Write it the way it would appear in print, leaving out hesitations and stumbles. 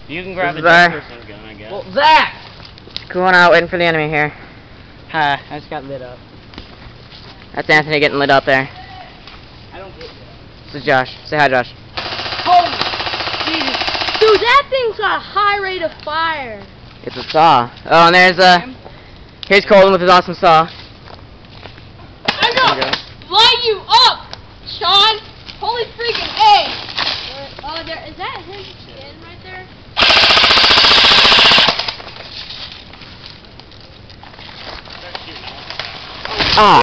You can grab the dead person's gun, I guess. Well, Zach! Going out, waiting for the enemy here. Hi, I just got lit up. That's Anthony getting lit up there. I don't get lit up. This is Josh. Say hi, Josh. Holy Jesus. Dude, that thing's got a high rate of fire. It's a saw. Oh, and here's Colton with his awesome saw. I'm gonna light you up, Sean. Holy freaking A. Oh, there, is that his skin right there? Ah.